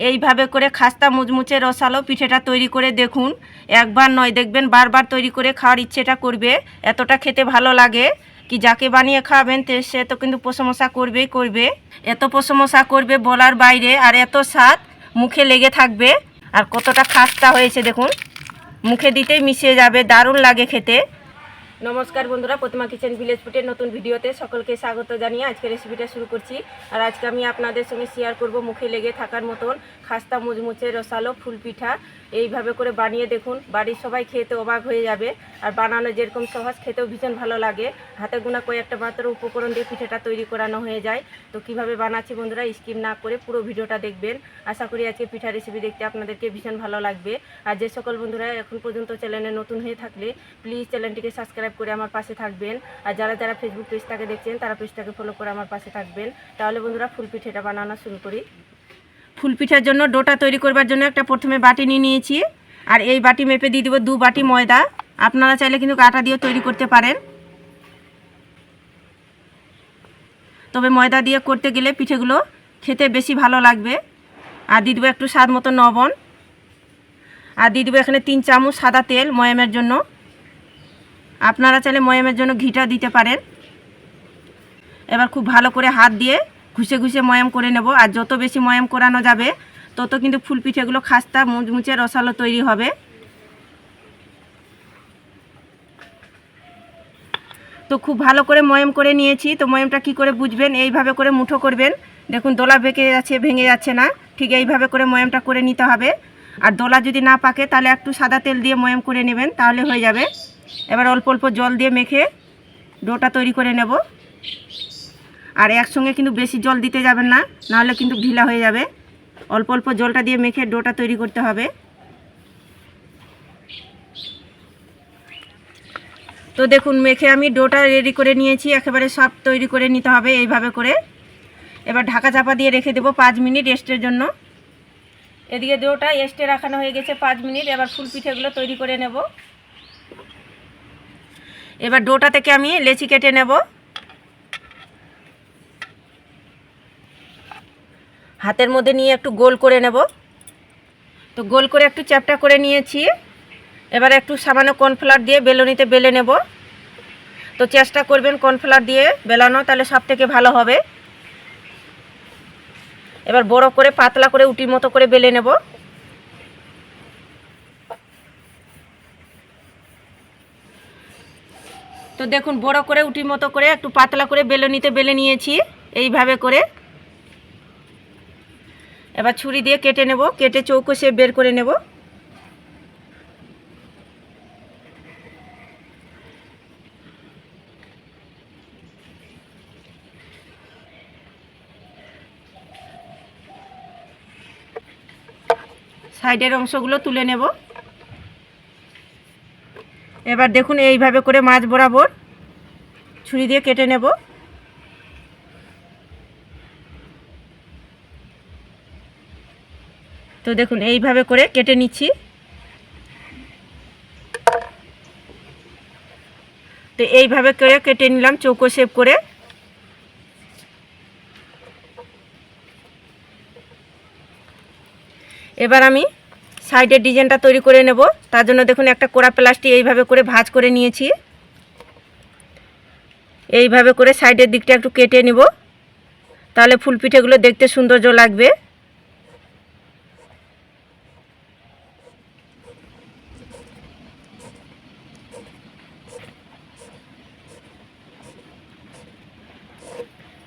এইভাবে করে খাস্তা মুচমুচে রসালো পিঠেটা তৈরি করে দেখুন। একবার নয়, দেখবেন বারবার তৈরি করে খাওয়ার ইচ্ছেটা করবে। এতটা খেতে ভালো লাগে কি যাকে বানিয়ে খাওয়াবেন সে তো কিন্তু প্রশংসা করবেই করবে। এত প্রশংসা করবে বলার বাইরে, আর এত স্বাদ মুখে লেগে থাকবে। আর কতটা খাস্তা হয়েছে দেখুন, মুখে দিতেই মিশিয়ে যাবে, দারুণ লাগে খেতে। নমস্কার বন্ধুরা, প্রতিমা কিচেন ভিলেজ ফুডের নতুন ভিডিওতে সকলকে স্বাগত জানিয়ে আজকে রেসিপিটা শুরু করছি। আর আজকে আমি আপনাদের সঙ্গে শেয়ার করব মুখে লেগে থাকার মতন খাস্তা মুচমুচে রসালো ফুল পিঠা। এইভাবে করে বানিয়ে দেখুন, বাড়ির সবাই খেতে অবাক হয়ে যাবে। আর বানানো যেরকম সহজ, খেতেও ভীষণ ভালো লাগে। হাতে গোনা কয়েকটা মাত্র উপকরণ দিয়ে পিঠাটা তৈরি করানো হয়ে যায়। তো কিভাবে বানাচ্ছি বন্ধুরা, স্কিপ না করে পুরো ভিডিওটা দেখবেন। আশা করি আজকে পিঠা রেসিপি দেখতে আপনাদেরকে ভীষণ ভালো লাগবে। আর যে সকল বন্ধুরা এখন পর্যন্ত চ্যানেলে নতুন হয়ে থাকলে প্লিজ চ্যানেলটিকে সাবস্ক্রাইব করে আমার পাশে থাকবেন। আর যারা যারা ফেসবুক পেজটাকে দেখছেন তারা পেজটাকে ফলো করে আমার পাশে থাকবেন। তাহলে বন্ধুরা ফুল পিঠাটা বানানো শুরু করি। ফুল পিঠার জন্য ডোটা তৈরি করবার জন্য একটা প্রথমে বাটি নিয়ে নিয়েছি। আর এই বাটি মেপে দিয়ে দেবো 2 বাটি ময়দা। আপনারা চাইলে কিন্তু আটা দিয়েও তৈরি করতে পারেন, তবে ময়দা দিয়ে করতে গেলে পিঠেগুলো খেতে বেশি ভালো লাগবে। আর দিয়ে দেবো একটু স্বাদ মতো লবণ। আর দিয়ে দেবো এখানে 3 চামচ সাদা তেল ময়ামের জন্য। আপনারা চাইলে ময়ামের জন্য ঘিটা দিতে পারেন। এবার খুব ভালো করে হাত দিয়ে ঘুষে ঘুষে ময়াম করে নেব। আর যত বেশি ময়াম করানো যাবে তত কিন্তু ফুল পিঠেগুলো খাস্তা মুচমুচে রসালো তৈরি হবে। তো খুব ভালো করে ময়াম করে নিয়েছি। তো ময়ামটা কি করে বুঝবেন, এইভাবে করে মুঠো করবেন। দেখুন দোলা ভেঙে যাচ্ছে না, ঠিক এইভাবে করে ময়ামটা করে নিতে হবে। আর দোলা যদি না পাকে তাহলে একটু সাদা তেল দিয়ে ময়াম করে নেবেন, তাহলে হয়ে যাবে। এবার অল্প অল্প জল দিয়ে মেখে ডোটা তৈরি করে নেব। আর একসঙ্গে কিন্তু বেশি জল দিতে যাবেন না, নাহলে কিন্তু ঢিলা হয়ে যাবে। অল্প অল্প জলটা দিয়ে মেখে ডোটা তৈরি করতে হবে। তো দেখুন মেখে আমি ডোটা রেডি করে নিয়েছি, একেবারে সব তৈরি করে নিতে হবে এইভাবে করে। এবার ঢাকা চাপা দিয়ে রেখে দেবো 5 মিনিট রেস্টের জন্য। এদিকে ডোটা রেস্টে রাখানো হয়ে গেছে 5 মিনিট। এবার ফুল পিঠেগুলো তৈরি করে নেব। এবার ডোটা থেকে আমি লেচি কেটে নেব। হাতের মধ্যে নিয়ে একটু গোল করে নেব। তো গোল করে একটু চ্যাপটা করে নিয়েছি। এবার একটু সামান্য কর্নফ্লাওয়ার দিয়ে বেলুনিতে বেলে নেব। তো চেষ্টা করবেন কর্নফ্লাওয়ার দিয়ে বেলানো, তাহলে সব থেকে ভালো হবে। এবার বড় করে পাতলা করে উটির মতো করে বেলে নেব। তো দেখুন বড় করে উটির মতো করে একটু পাতলা করে বেলুনিতে বেলে নিয়েছি এইভাবে করে। এবার ছুরি দিয়ে কেটে নেব, কেটে চৌকো শেপ বের করে নেব। সাইডের অংশগুলো তুলে নেব। এবার দেখুন এইভাবে করে মাঝ বরাবর ছুরি দিয়ে কেটে নেব। তো দেখুন এইভাবে করে কেটে নিচ্ছি। তো এইভাবে করে কেটে নিলাম চৌকো শেপ করে। এবার আমি সাইডের ডিজাইনটা তৈরি করে নেব। তার জন্য দেখুন একটা কোড়া প্লাস্টিক এইভাবে করে ভাঁজ করে নিয়েছি। এইভাবে করে সাইডের দিকটা একটু কেটে নেব, তাহলে ফুল পিঠেগুলো দেখতে সৌন্দর্য লাগবে।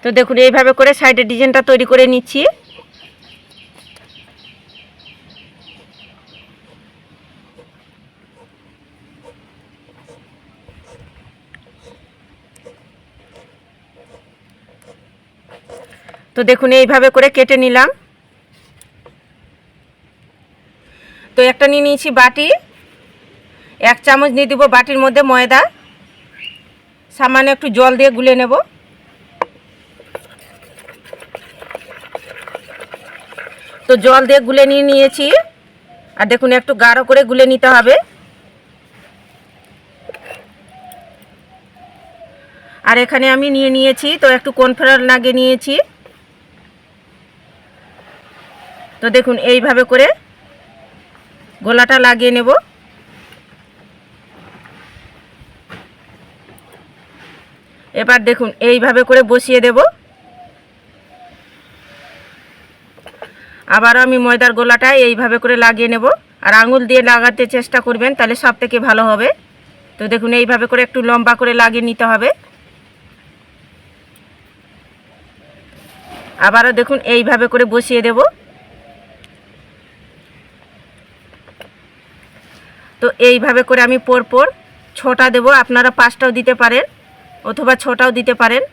তো দেখুন এইভাবে করে সাইডের ডিজাইনটা তৈরি করে নিচ্ছি। তো দেখুন এইভাবে করে কেটে নিলাম। তো একটা নিয়ে নিয়েছি বাটি। 1 চামচ নিয়ে দেবো বাটির মধ্যে ময়দা। সামান্য একটু জল দিয়ে গুলে নেব। তো জল দিয়ে গুলে নিয়েছি। আর দেখুন একটু গাঢ় করে গুলে নিতে হবে। আর এখানে আমি নিয়ে 1 তো একটু কর্নফ্লাওয়ার লাগিয়ে নিয়েছি। তো দেখুন এইভাবে করে গোলাটা লাগিয়ে নেব। এবার দেখুন এইভাবে করে বসিয়ে দেব। আবারও আমি ময়দার গোলাটা এইভাবে করে লাগিয়ে নেব, আর আঙুল দিয়ে লাগাতে চেষ্টা করবেন, তাহলে সব থেকে ভালো হবে। তো দেখুন এইভাবে করে একটু লম্বা করে লাগিয়ে নিতে হবে। আবারও দেখুন এইভাবে করে বসিয়ে দেব। তো এইভাবে করে আমি পরপর 6টা দেব, আপনারা 5টাও দিতে পারেন অথবা 6টাও দিতে পারেন।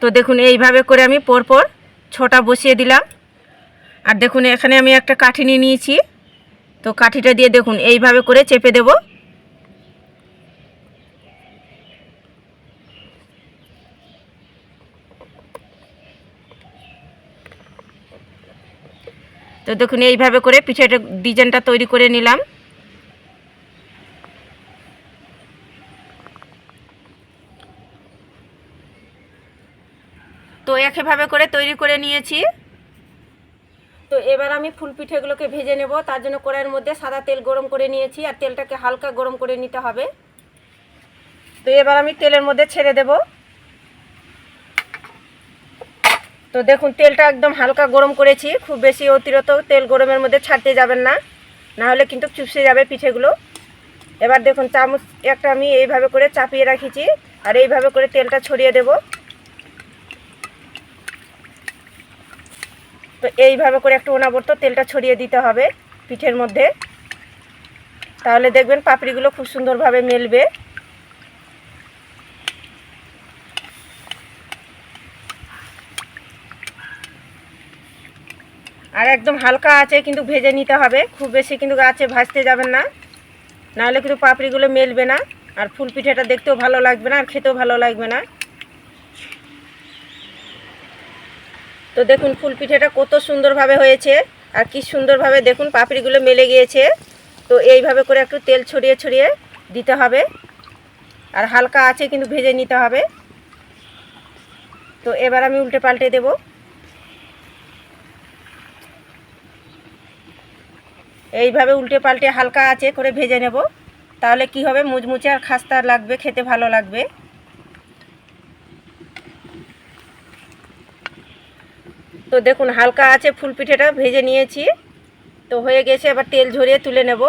তো দেখুন এইভাবে করে আমি পরপর 6টা বসিয়ে দিলাম। আর দেখুন এখানে আমি একটা কাঠি নিয়ে নিয়েছি, তো কাঠিটা দিয়ে দেখুন এইভাবে করে চেপে দেব। তো দেখুন এইভাবে করে পিঠেটা ডিজাইনটা তৈরি করে নিলাম। তো একইভাবে করে তৈরি করে নিয়েছি। তো এবার আমি ফুল পিঠেগুলোকে ভেজে নেব। তার জন্য কড়াইয়ের মধ্যে সাদা তেল গরম করে নিয়েছি, আর তেলটাকে হালকা গরম করে নিতে হবে। তো এবার আমি তেলের মধ্যে ছেড়ে দেব। তো দেখুন তেলটা একদম হালকা গরম করেছি, খুব বেশি অতিরিক্ত তেল গরমের মধ্যে ছাড়তে যাবেন না, নাহলে কিন্তু চুপসে যাবে পিঠেগুলো। এবার দেখুন চামচ একটা আমি এইভাবে করে চাপিয়ে রাখিছি, আর এইভাবে করে তেলটা ছড়িয়ে দেব। তো এইভাবে করে একটু অনাবর্ত তেলটা ছড়িয়ে দিতে হবে পিঠের মধ্যে, তাহলে দেখবেন পাপড়িগুলো খুব সুন্দরভাবে মেলবে। আর একদম হালকা আছে কিন্তু ভেজে নিতে হবে, খুব বেশি কিন্তু আছে ভাজতে যাবেন না, নাহলে কিন্তু পাপড়িগুলো মেলবে না, আর ফুল পিঠেটা দেখতেও ভালো লাগবে না, আর খেতেও ভালো লাগবে না। তো দেখুন ফুল পিঠেটা কত সুন্দরভাবে হয়েছে, আর কি সুন্দরভাবে দেখুন পাপড়িগুলো মেলে গিয়েছে। তো এইভাবে করে একটু তেল ছড়িয়ে ছড়িয়ে দিতে হবে, আর হালকা আছে কিন্তু ভেজে নিতে হবে। তো এবার আমি উল্টে পাল্টে দেব। এইভাবে উল্টে পাল্টে হালকা আছে করে ভেজে নেব, তাহলে কি হবে মুচমুচে আর খাস্তা লাগবে, খেতে ভালো লাগবে। তো দেখুন হালকা আছে ফুল পিঠেটা ভেজে নিয়েছি, তো হয়ে গেছে। এবার তেল ঝরিয়ে তুলে নেব,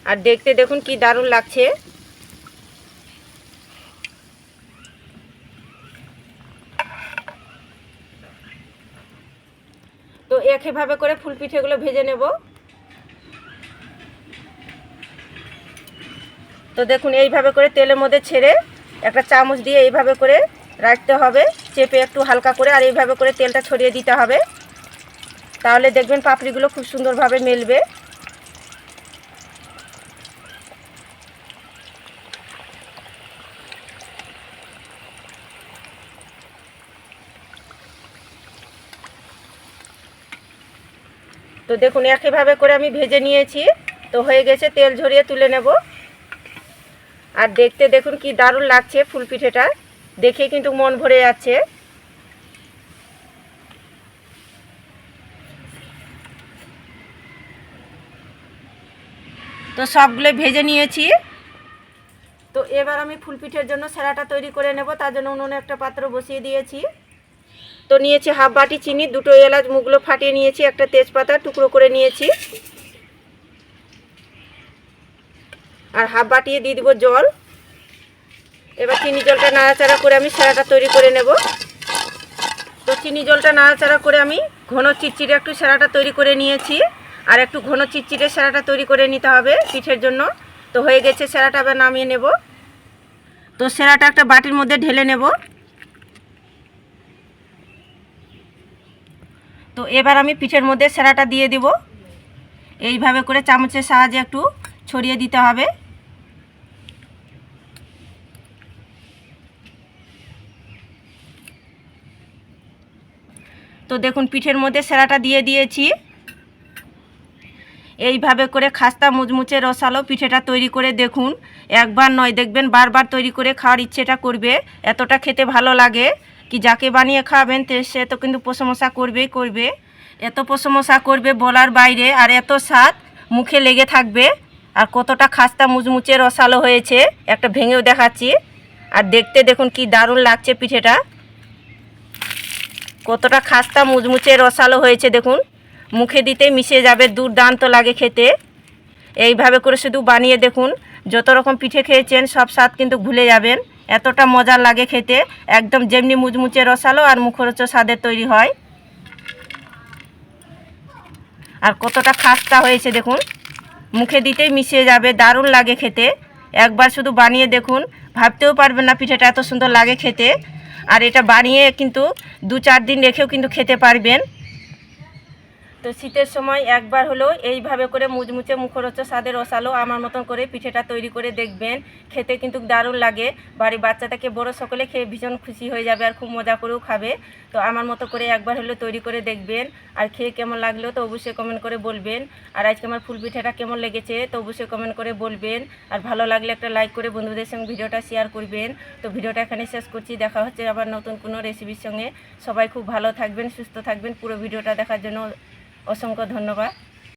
আর দেখতে দেখুন কি দারুণ লাগছে। তো একইভাবে করে ফুল পিঠেগুলো ভেজে নেব। তো দেখুন এইভাবে করে তেলের মধ্যে ছেড়ে একটা চামচ দিয়ে এইভাবে করে রাখতে হবে, চেপে একটু হালকা করে, আর এইভাবে করে তেলটা ছড়িয়ে দিতে হবে, তাহলে দেখবেন পাপড়িগুলো খুব সুন্দরভাবে মেলবে। তো দেখুন একইভাবে করে আমি ভেজে নিয়েছি, তো হয়ে গেছে। তেল ঝরিয়ে তুলে নেব, আর দেখতে দেখুন কি দারুণ লাগছে ফুল পিঠেটা, দেখে কিন্তু মন ভরে যাচ্ছে। তো সবগুলো ভেজে নিয়েছি। তো এবার আমি ফুল পিঠের জন্য সেরাটা তৈরি করে নেব। তার জন্য উনুনে একটা পাত্র বসিয়ে দিয়েছি। তো নিয়েছি হাফ বাটি চিনি, 2টো এলাচ মুখগুলো ফাটিয়ে নিয়েছি, একটা তেজপাতা টুকরো করে নিয়েছি, আর হাফ বাটিয়ে দিয়ে দিব জল। এবার চিনি জলটা নাড়াচাড়া করে আমি সেরাটা তৈরি করে নেব। তো চিনি জলটা নাড়াচাড়া করে আমি ঘন চিটচিটে একটু সেরাটা তৈরি করে নিয়েছি, আর একটু ঘন চিটচিটে সেরাটা তৈরি করে নিতে হবে পিঠের জন্য। তো হয়ে গেছে সেরাটা, আবার নামিয়ে নেব। তো সেরাটা একটা বাটির মধ্যে ঢেলে নেব। তো এবার আমি পিঠের মধ্যে সেরাটা দিয়ে দিব, এইভাবে করে চামচের সাহায্যে একটু ছড়িয়ে দিতে হবে। তো দেখুন পিঠের মধ্যে সেরাটা দিয়ে দিয়েছি। এইভাবে করে খাস্তা মুচমুচে রসালো পিঠেটা তৈরি করে দেখুন। একবার নয়, দেখবেন বারবার তৈরি করে খাওয়ার ইচ্ছেটা করবে। এতটা খেতে ভালো লাগে কি যাকে বানিয়ে খাওয়াবেন সে তো কিন্তু প্রশংসা করবেই করবে। এত প্রশংসা করবে বলার বাইরে, আর এত স্বাদ মুখে লেগে থাকবে। আর কতটা খাস্তা মুচমুচে রসালো হয়েছে, একটা ভেঙেও দেখাচ্ছি। আর দেখতে দেখুন কি দারুণ লাগছে পিঠেটা, কতটা খাস্তা মুচমুচে রসালো হয়েছে দেখুন, মুখে দিতে মিশে যাবে, দুর্দান্ত লাগে খেতে। এইভাবে করে শুধু বানিয়ে দেখুন, যত রকম পিঠে খেয়েছেন সব স্বাদ কিন্তু ভুলে যাবেন। এতটা মজার লাগে খেতে, একদম যেমনি মুচমুচে রসালো আর মুখরোচক স্বাদের তৈরি হয়। আর কতটা খাস্তা হয়েছে দেখুন, মুখে দিতেই মিশে যাবে, দারুণ লাগে খেতে। একবার শুধু বানিয়ে দেখুন, ভাবতেও পারবেন না পিঠেটা এত সুন্দর লাগে খেতে। আর এটা বানিয়ে কিন্তু 2-4 দিন রেখেও কিন্তু খেতে পারবেন। তো শীতের সময় একবার হলেও এইভাবে করে মুচমুচে মুখরোচক স্বাদের রসালো আমার মতন করে পিঠেটা তৈরি করে দেখবেন। খেতে কিন্তু দারুণ লাগে, বাড়ির বাচ্চা থেকে বড় সকলে খেয়ে ভীষণ খুশি হয়ে যাবে আর খুব মজা করেও খাবে। তো আমার মতো করে একবার হলেও তৈরি করে দেখবেন। আর খেয়ে কেমন লাগলো তো অবশ্যই কমেন্ট করে বলবেন। আর আজকে আমার ফুল পিঠাটা কেমন লেগেছে তো অবশ্যই কমেন্ট করে বলবেন। আর ভালো লাগলে একটা লাইক করে বন্ধুদের সঙ্গে ভিডিওটা শেয়ার করবেন। তো ভিডিওটা এখানে শেষ করছি, দেখা হচ্ছে আবার নতুন কোনো রেসিপির সঙ্গে। সবাই খুব ভালো থাকবেন, সুস্থ থাকবেন। পুরো ভিডিওটা দেখার জন্য অসংখ্য ধন্যবাদ।